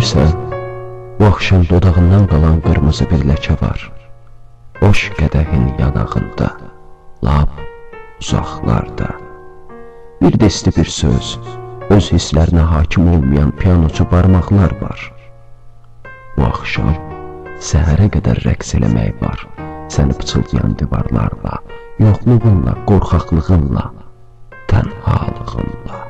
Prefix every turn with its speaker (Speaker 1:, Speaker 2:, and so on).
Speaker 1: bilirsən, bu axşam dodağından qalan qırmızı bir ləkə var. Boş qədəhin yanağında, lap uzaqlarda. Bir desti bir söz, öz hisslərinə hakim olmayan piyanoçu barmaqlar var. Bu axşam səhərə qədər rəqs eləmək var, səni pıçıldayan divarlarla, yoxluğunla, qorxaqlığınla, tənhalığınla.